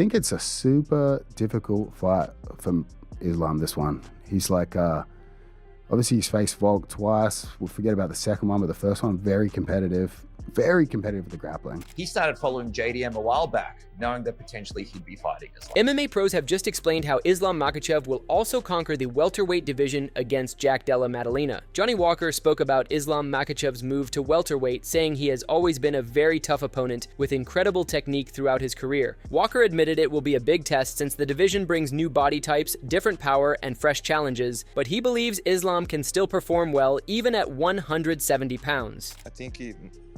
think it's a super difficult fight for Islam, this one. He's like, obviously he's faced Volk twice. We'll forget about the second one, but the first one, very competitive with the grappling. He started following JDM a while back, knowing that potentially he'd be fighting Islam. MMA pros have just explained how Islam Makhachev will also conquer the welterweight division against Della Maddalena. Johnny Walker spoke about Islam Makhachev's move to welterweight, saying he has always been a very tough opponent with incredible technique throughout his career. Walker admitted it will be a big test since the division brings new body types, different power, and fresh challenges, but he believes Islam can still perform well even at 170 pounds. I think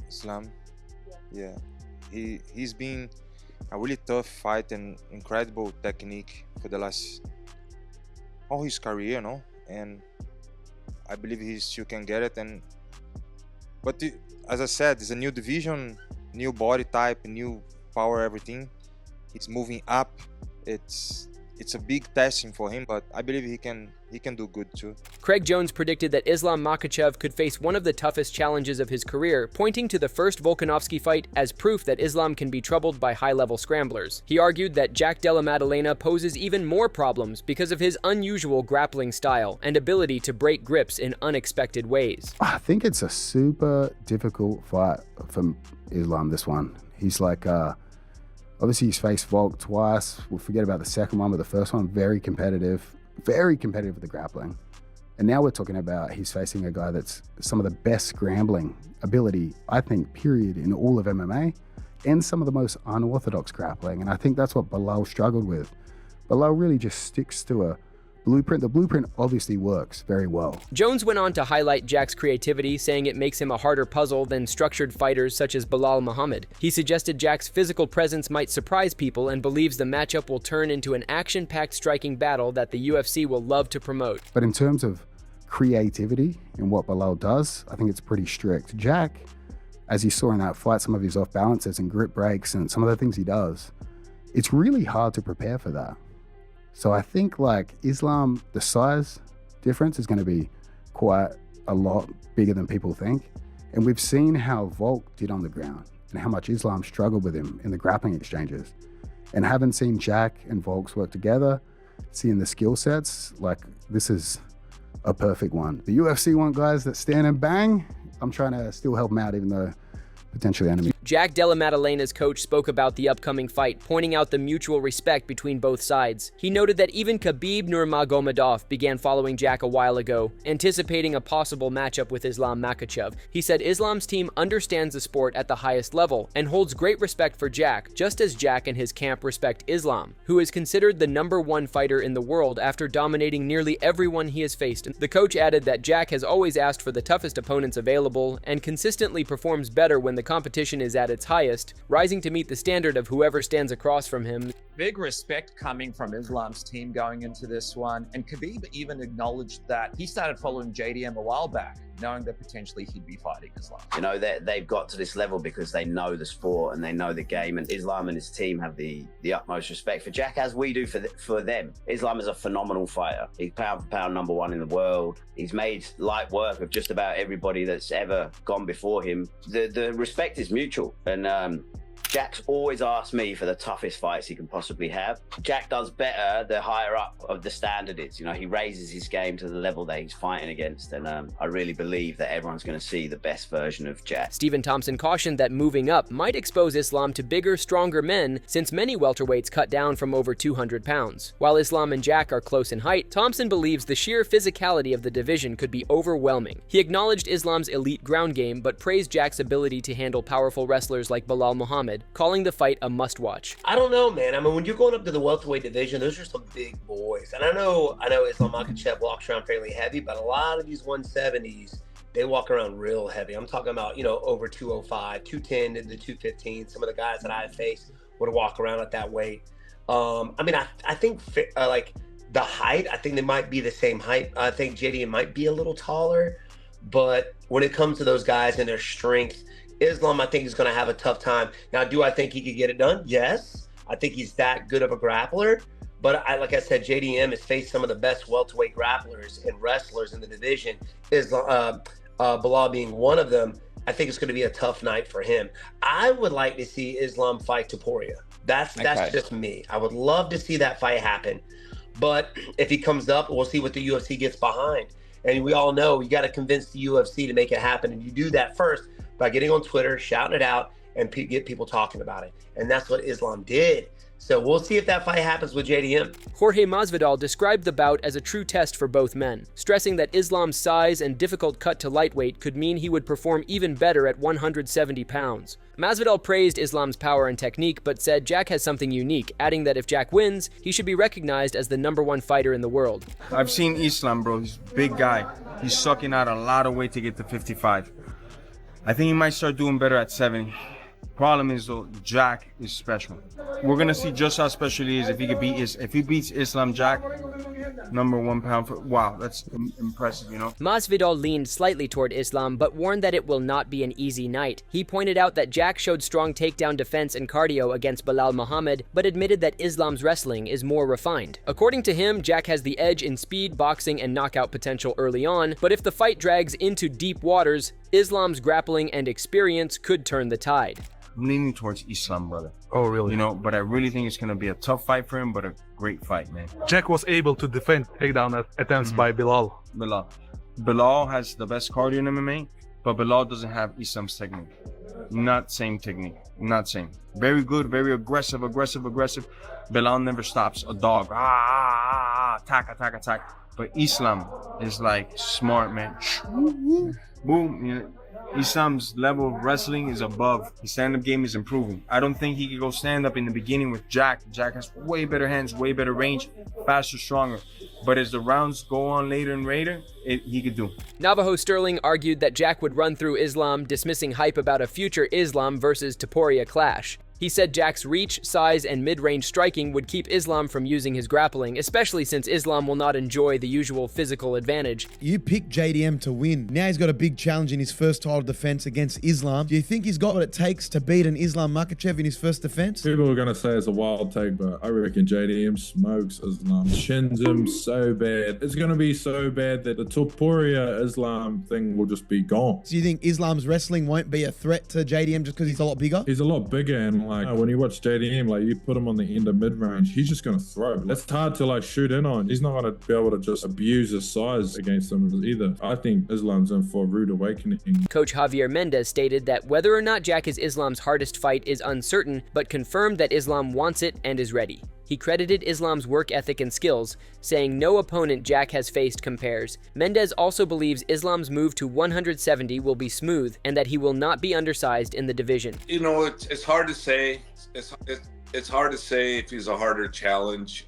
Islam, yeah, he's been a really tough fight and incredible technique for the last all his career, no? And I believe he still can get it. But as I said, it's a new division, new body type, new power, everything. He's moving up. It's a big testing for him, but I believe he can do good too. Craig Jones predicted that Islam Makhachev could face one of the toughest challenges of his career, pointing to the first Volkanovski fight as proof that Islam can be troubled by high-level scramblers. He argued that Della Maddalena poses even more problems because of his unusual grappling style and ability to break grips in unexpected ways. I think it's a super difficult fight for Islam, this one. He's like, obviously he's faced Volk twice. We'll forget about the second one, but the first one, very competitive with the grappling. And now we're talking about he's facing a guy that's some of the best scrambling ability, I think, period, in all of MMA, and some of the most unorthodox grappling. And I think that's what Belal struggled with. Belal really just sticks to a blueprint. The blueprint obviously works very well. Jones went on to highlight Jack's creativity, saying it makes him a harder puzzle than structured fighters such as Belal Muhammad. He suggested Jack's physical presence might surprise people and believes the matchup will turn into an action-packed striking battle that the UFC will love to promote. But in terms of creativity and what Belal does, I think it's pretty strict. Jack, as you saw in that fight, some of his off balances and grip breaks and some of the things he does, it's really hard to prepare for that. So I think like Islam, the size difference is going to be quite a lot bigger than people think. And we've seen how Volk did on the ground and how much Islam struggled with him in the grappling exchanges. And having seen Jack and Volk's work together, seeing the skill sets, like this is a perfect one. The UFC want guys that stand and bang. I'm trying to still help them out even though potentially enemy. Della Maddalena's coach spoke about the upcoming fight, pointing out the mutual respect between both sides. He noted that even Khabib Nurmagomedov began following Jack a while ago, anticipating a possible matchup with Islam Makhachev. He said Islam's team understands the sport at the highest level and holds great respect for Jack, just as Jack and his camp respect Islam, who is considered the #1 fighter in the world after dominating nearly everyone he has faced. The coach added that Jack has always asked for the toughest opponents available and consistently performs better when the competition is at its highest, rising to meet the standard of whoever stands across from him. Big respect coming from Islam's team going into this one, and Khabib even acknowledged that he started following JDM a while back, knowing that potentially he'd be fighting Islam. You know, they've got to this level because they know the sport and they know the game, and Islam and his team have the utmost respect for Jack, as we do for them. Islam is a phenomenal fighter. He's pound for pound #1 in the world. He's made light work of just about everybody that's ever gone before him. The respect is mutual, and Jack's always asked me for the toughest fights he can possibly have. Jack does better the higher up of the standard is. You know, he raises his game to the level that he's fighting against, and I really believe that everyone's going to see the best version of Jack. Stephen Thompson cautioned that moving up might expose Islam to bigger, stronger men, since many welterweights cut down from over 200 pounds. While Islam and Jack are close in height, Thompson believes the sheer physicality of the division could be overwhelming. He acknowledged Islam's elite ground game, but praised Jack's ability to handle powerful wrestlers like Belal Muhammad, calling the fight a must-watch. I don't know, man. I mean, when you're going up to the welterweight division, those are some big boys. And I know Islam Makhachev walks around fairly heavy, but a lot of these 170s, they walk around real heavy. I'm talking about, over 205, 210 to 215. Some of the guys that I faced would walk around at that weight. I think like the height, I think they might be the same height. I think JDM might be a little taller, but when it comes to those guys and their strength, Islam, I think, is going to have a tough time. Now, do I think he could get it done? Yes. I think he's that good of a grappler. But like I said, JDM has faced some of the best welterweight grapplers and wrestlers in the division, Belal being one of them. I think it's going to be a tough night for him. I would like to see Islam fight Topuria. That's just me. I would love to see that fight happen. But if he comes up, we'll see what the UFC gets behind. And we all know you got to convince the UFC to make it happen. And you do that first by getting on Twitter, shouting it out, and get people talking about it. And that's what Islam did. So we'll see if that fight happens with JDM. Jorge Masvidal described the bout as a true test for both men, stressing that Islam's size and difficult cut to lightweight could mean he would perform even better at 170 pounds. Masvidal praised Islam's power and technique, but said Jack has something unique, adding that if Jack wins, he should be recognized as the #1 fighter in the world. I've seen Islam, bro. He's a big guy. He's sucking out a lot of weight to get to 55. I think he might start doing better at 70. Problem is though, Jack is special. We're gonna see just how special he is if he beats Islam Jack, #1 pound for, wow, that's impressive, you know. Masvidal leaned slightly toward Islam, but warned that it will not be an easy night. He pointed out that Jack showed strong takedown defense and cardio against Belal Muhammad, but admitted that Islam's wrestling is more refined. According to him, Jack has the edge in speed, boxing, and knockout potential early on, but if the fight drags into deep waters, Islam's grappling and experience could turn the tide. I'm leaning towards Islam, brother. Oh, really? You know, but I really think it's gonna be a tough fight for him, but a great fight, man. Jack was able to defend takedown attempts by Belal. Belal has the best cardio in MMA, but Belal doesn't have Islam's technique. Not same technique. Not same. Very good, very aggressive. Belal never stops. A dog. Attack. But Islam is like smart, man. Boom. You know, Islam's level of wrestling is above. His stand-up game is improving. I don't think he could go stand-up in the beginning with Jack. Jack has way better hands, way better range, faster, stronger. But as the rounds go on later and later, he could do. Navajo Sterling argued that Jack would run through Islam, dismissing hype about a future Islam versus Topuria clash. He said Jack's reach, size, and mid-range striking would keep Islam from using his grappling, especially since Islam will not enjoy the usual physical advantage. You picked JDM to win. Now he's got a big challenge in his first title defense against Islam. Do you think he's got what it takes to beat an Islam Makhachev in his first defense? People are going to say it's a wild take, but I reckon JDM smokes Islam. Shins him so bad. It's going to be so bad that the Topuria Islam thing will just be gone. So you think Islam's wrestling won't be a threat to JDM just because he's a lot bigger? He's a lot bigger, and like when you watch JDM, like you put him on the end of mid-range, he's just going to throw. That's hard to like shoot in on. He's not going to be able to just abuse his size against him either. I think Islam's in for a rude awakening. Coach Javier Mendez stated that whether or not Jack is Islam's hardest fight is uncertain, but confirmed that Islam wants it and is ready. He credited Islam's work ethic and skills, saying no opponent Jack has faced compares. Mendez also believes Islam's move to 170 will be smooth and that he will not be undersized in the division. You know, it's hard to say. It's hard to say if he's a harder challenge.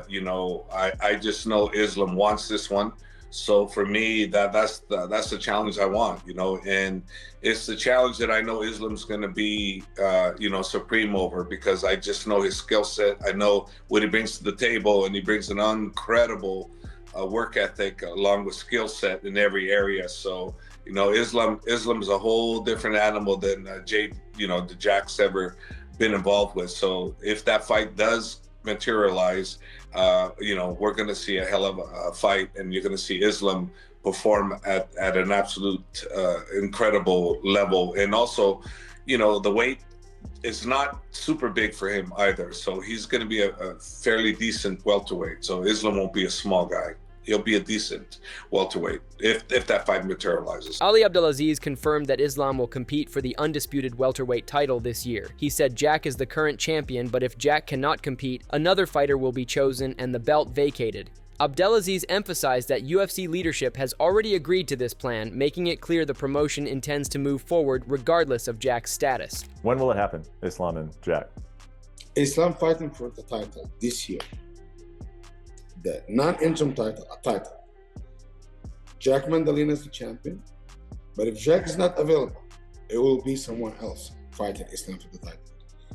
You know, I just know Islam wants this one. So for me, that's the challenge I want, you know, and it's the challenge that I know Islam's going to be, you know, supreme over, because I just know his skill set. I know what he brings to the table, and he brings an incredible work ethic along with skill set in every area. So, you know, Islam is a whole different animal than the Jack's ever been involved with. So if that fight does materialize, you know, we're going to see a hell of a fight, and you're going to see Islam perform at an absolute incredible level. And also, you know, the weight is not super big for him either. So he's going to be a fairly decent welterweight. So Islam won't be a small guy. He'll be a decent welterweight if that fight materializes. Ali Abdelaziz confirmed that Islam will compete for the undisputed welterweight title this year. He said Jack is the current champion, but if Jack cannot compete, another fighter will be chosen and the belt vacated. Abdelaziz emphasized that UFC leadership has already agreed to this plan, making it clear the promotion intends to move forward regardless of Jack's status. When will it happen, Islam and Jack? Islam fighting for the title this year. The non-interim title, a title. Jack Maddalena is the champion, but if Jack is not available, it will be someone else fighting Islam for the title.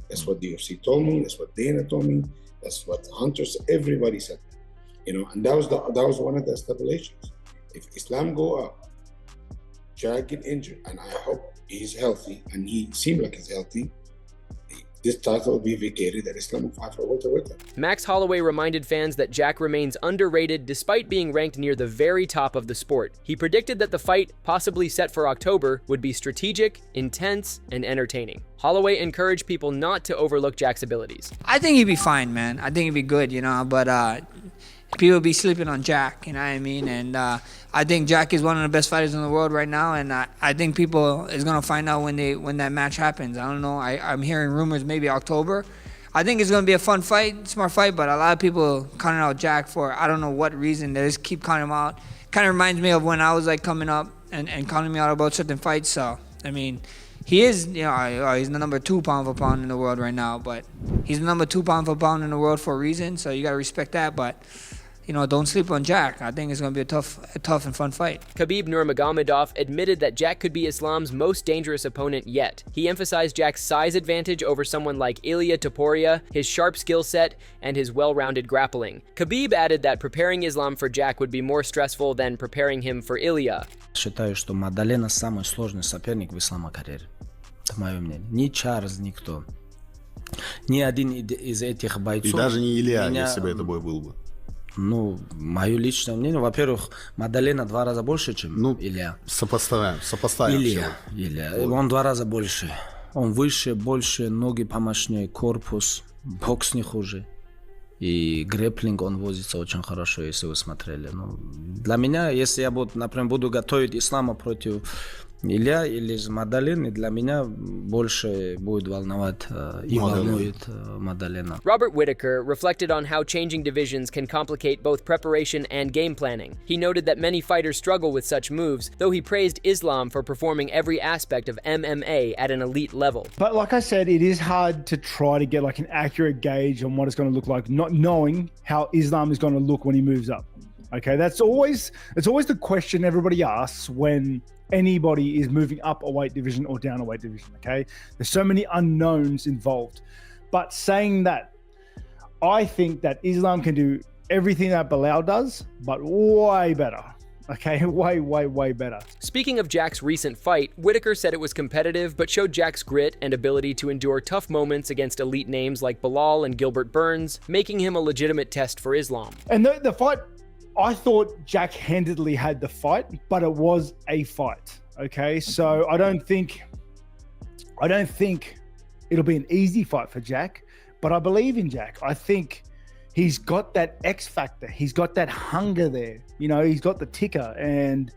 That's what the UFC told me. That's what Dana told me. That's what Hunter said. Everybody said that. You know, and that was one of the stipulations. If Islam go up, Jack get injured, and I hope he's healthy, and he seemed like he's healthy. this title will be vacated and Islam will fight for welterweight. Max Holloway reminded fans that Jack remains underrated despite being ranked near the very top of the sport. He predicted that the fight, possibly set for October, would be strategic, intense, and entertaining. Holloway encouraged people not to overlook Jack's abilities. I think he'd be fine, man. I think he'd be good, you know, but people be sleeping on Jack, you know what I mean? And I think Jack is one of the best fighters in the world right now, and I think people is gonna find out when that match happens. I don't know. I'm hearing rumors maybe October. I think it's gonna be a fun fight, smart fight, but a lot of people counting out Jack for I don't know what reason. They just keep counting him out. Kind of reminds me of when I was like coming up and counting me out about certain fights. So I mean, he is, you know, he's the number 2 pound for pound in the world right now, but he's the number 2 pound for pound in the world for a reason. So you gotta respect that, but. You know, don't sleep on Jack. I think it's going to be a tough and fun fight. Khabib Nurmagomedov admitted that Jack could be Islam's most dangerous opponent yet. He emphasized Jack's size advantage over someone like Ilia Topuria, his sharp skill set, and his well-rounded grappling. Khabib added that preparing Islam for Jack would be more stressful than preparing him for Ilia. Считаю, что Maddalena самый сложный соперник в Ислама карьере. Это мое мнение. Ни Чарльз, никто. Ни один из этих бойцов. И даже не Илья, если бы это бой был бы. Ну, мое личное мнение, во-первых, Maddalena 2 раза больше, чем Илья. Сопоставим. Илья. Он 2 раза больше. Он выше, больше, ноги помощнее, корпус, бокс не хуже. И грэпплинг он возится очень хорошо, если вы смотрели. Ну, для меня, если я, например, буду готовить Ислама против Илья или Maddalena, для меня больше будет волновать и волнует Maddalena. Robert Whittaker reflected on how changing divisions can complicate both preparation and game planning. He noted that many fighters struggle with such moves, though he praised Islam for performing every aspect of MMA at an elite level. But like I said, it is hard to try to get like an accurate gauge on what it's going to look like, not knowing how Islam is going to look when he moves up. Okay, it's always the question everybody asks when anybody is moving up a weight division or down a weight division, okay? There's so many unknowns involved. But saying that, I think that Islam can do everything that Belal does, but way better. Okay, way better. Speaking of Jack's recent fight, Whittaker said it was competitive, but showed Jack's grit and ability to endure tough moments against elite names like Belal and Gilbert Burns, making him a legitimate test for Islam. And the fight, I thought Jack handedly had the fight, but it was a fight. Okay, so I don't think it'll be an easy fight for Jack, but I believe in Jack. I think he's got that X factor. He's got that hunger there. You know, he's got the ticker, and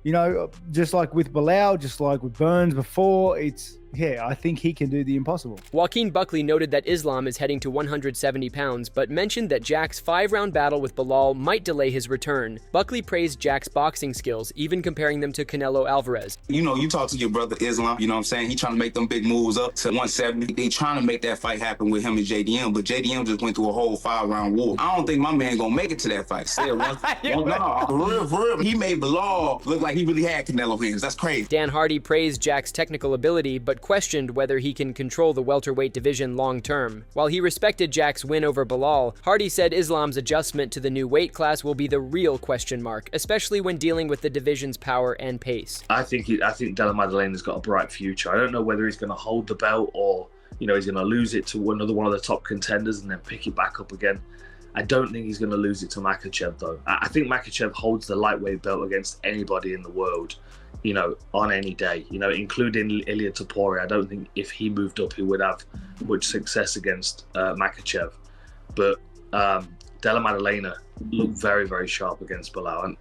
you know, just like with Belal, just like with Burns before, I think he can do the impossible. Joaquin Buckley noted that Islam is heading to 170 pounds, but mentioned that Jack's 5-round battle with Belal might delay his return. Buckley praised Jack's boxing skills, even comparing them to Canelo Alvarez. You know, you talk to your brother Islam, you know what I'm saying? He trying to make them big moves up to 170. They trying to make that fight happen with him and JDM, but JDM just went through a whole 5-round war. I don't think my man gonna make it to that fight. For real. He made Belal look like he really had Canelo hands. That's crazy. Dan Hardy praised Jack's technical ability, but questioned whether he can control the welterweight division long-term. While he respected Jack's win over Belal, Hardy said Islam's adjustment to the new weight class will be the real question mark, especially when dealing with the division's power and pace. I think Della Maddalena's got a bright future. I don't know whether he's going to hold the belt or, you know, he's going to lose it to another one of the top contenders and then pick it back up again. I don't think he's going to lose it to Makhachev, though. I think Makhachev holds the lightweight belt against anybody in the world, you know, on any day, you know, including Ilia Topuria. I don't think if he moved up, he would have much success against Makhachev. But Della Maddalena looked very, very sharp against Belal. And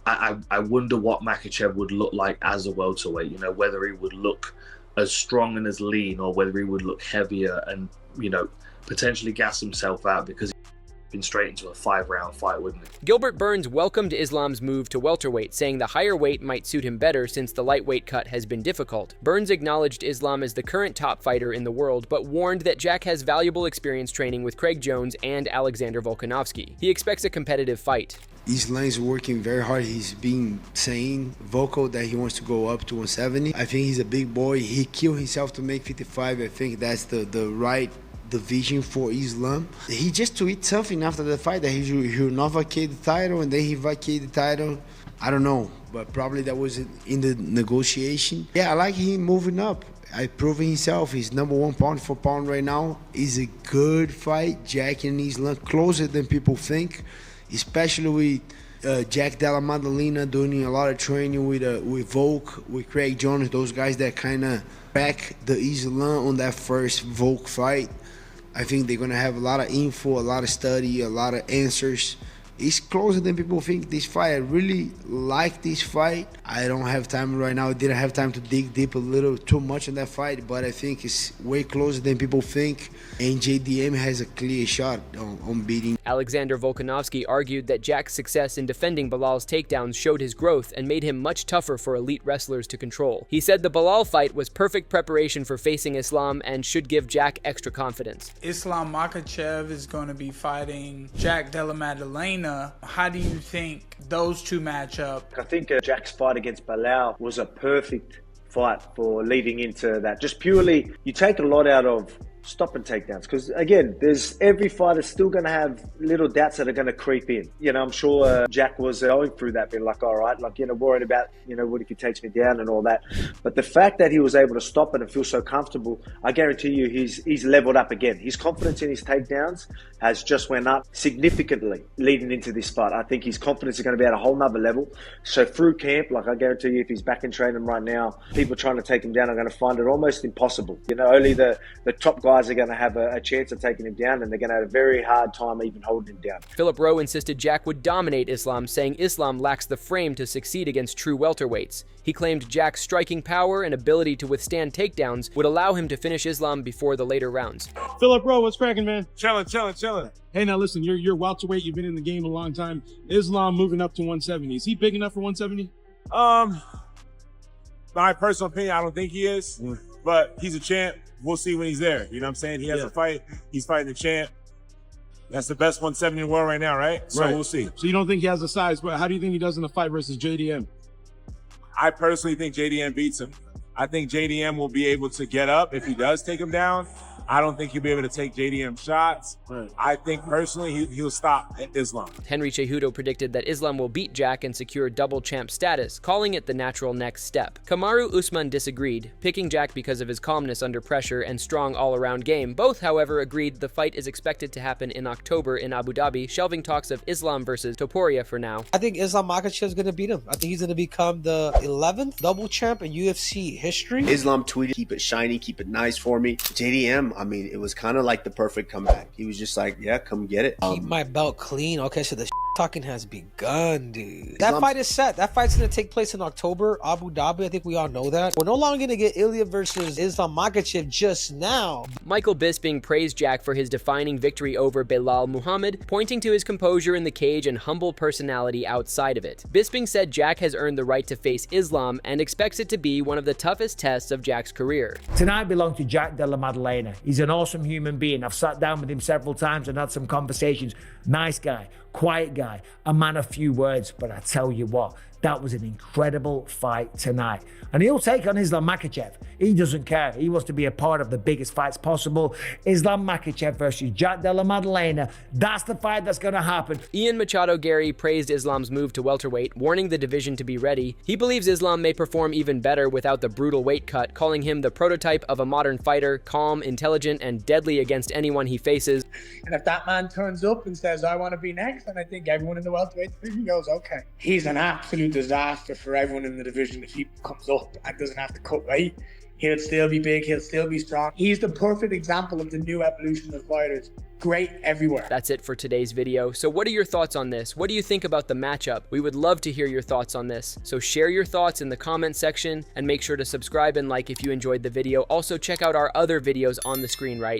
I wonder what Makhachev would look like as a welterweight, you know, whether he would look as strong and as lean or whether he would look heavier and, you know, potentially gas himself out because been straight into a 5-round fight, wouldn't it? Gilbert Burns welcomed Islam's move to welterweight, saying the higher weight might suit him better since the lightweight cut has been difficult. Burns acknowledged Islam as the current top fighter in the world, but warned that Jack has valuable experience training with Craig Jones and Alexander Volkanovski. He expects a competitive fight. Islam is working very hard. He's been saying vocal that he wants to go up to 170. I think he's a big boy. He killed himself to make 55. I think that's the right division for Islam. He just tweeted something after the fight that he will not vacate the title, and then he vacated the title. I don't know, but probably that was in the negotiation. Yeah, I like him moving up. I proven himself. He's #1 pound for pound right now. It's a good fight. Jack and Islam closer than people think, especially with Jack Della Maddalena doing a lot of training with Volk, with Craig Jones, those guys that kind of back the Islam on that first Volk fight. I think they're going to have a lot of info, a lot of study, a lot of answers. It's closer than people think, this fight. I really like this fight. I don't have time right now. I didn't have time to dig deep a little too much in that fight, but I think it's way closer than people think. And JDM has a clear shot on beating. Alexander Volkanovski argued that Jack's success in defending Bilal's takedowns showed his growth and made him much tougher for elite wrestlers to control. He said the Bilal fight was perfect preparation for facing Islam and should give Jack extra confidence. Islam Makhachev is going to be fighting Jack Della Maddalena. How do you think those two match up? I think Jack's fight against Bilal was a perfect fight for leading into that. Just purely, you take a lot out of stop and takedowns, because again, there's every fighter's still going to have little doubts that are going to creep in. You know, I'm sure Jack was going through that, being like, all right, like, you know, worried about, you know, what if he takes me down and all that. But the fact that he was able to stop it and feel so comfortable, I guarantee you he's leveled up again. His confidence in his takedowns has just went up significantly leading into this fight. I think his confidence is going to be at a whole nother level. So through camp, like, I guarantee you if he's back in training right now, people trying to take him down are going to find it almost impossible. You know, only the top guys are going to have a chance of taking him down, and they're going to have a very hard time even holding him down. Philip Rowe insisted Jack would dominate Islam, saying Islam lacks the frame to succeed against true welterweights. He claimed Jack's striking power and ability to withstand takedowns would allow him to finish Islam before the later rounds. Philip Rowe, what's cracking, man? Chilling. Hey, now listen, you're welterweight. You've been in the game a long time. Islam moving up to 170. Is he big enough for 170? My personal opinion, I don't think he is, but he's a champ. We'll see when he's there. You know what I'm saying? He has a fight. He's fighting the champ. That's the best 170 in the world right now, right? So we'll see. So you don't think he has the size, but how do you think he does in a fight versus JDM? I personally think JDM beats him. I think JDM will be able to get up if he does take him down. I don't think he'll be able to take JDM shots. I think personally he'll stop at Islam. Henry Cejudo predicted that Islam will beat Jack and secure double champ status, calling it the natural next step. Kamaru Usman disagreed, picking Jack because of his calmness under pressure and strong all-around game. Both, however, agreed the fight is expected to happen in October in Abu Dhabi, shelving talks of Islam versus Topuria for now. I think Islam Makhachev is going to beat him. I think he's going to become the 11th double champ in UFC history. Islam tweeted, keep it shiny, keep it nice for me. JDM, I mean, it was kind of like the perfect comeback. He was just like, yeah, come get it. Keep my belt clean. Okay, so the talking has begun, dude. That fight is set. That fight's going to take place in October, Abu Dhabi. I think we all know that. We're no longer going to get Ilya versus Islam Makhachev just now. Michael Bisping praised Jack for his defining victory over Belal Muhammad, pointing to his composure in the cage and humble personality outside of it. Bisping said Jack has earned the right to face Islam and expects it to be one of the toughest tests of Jack's career. Tonight belonged to Jack Della Maddalena. He's an awesome human being. I've sat down with him several times and had some conversations. Nice guy, quiet guy, a man of few words, but I tell you what, that was an incredible fight tonight. And he'll take on Islam Makhachev. He doesn't care. He wants to be a part of the biggest fights possible. Islam Makhachev versus Jack Della Maddalena. That's the fight that's going to happen. Ian Machado Gary praised Islam's move to welterweight, warning the division to be ready. He believes Islam may perform even better without the brutal weight cut, calling him the prototype of a modern fighter, calm, intelligent, and deadly against anyone he faces. And if that man turns up and says, I want to be next, then I think everyone in the welterweight division goes, okay. He's an absolute disaster for everyone in the division if he comes up and doesn't have to cut weight. He'll still be big, he'll still be strong. He's the perfect example of the new evolution of fighters. Great everywhere. That's it for today's video. So what are your thoughts on this? What do you think about the matchup? We would love to hear your thoughts on this. So share your thoughts in the comment section and make sure to subscribe and like if you enjoyed the video. Also check out our other videos on the screen right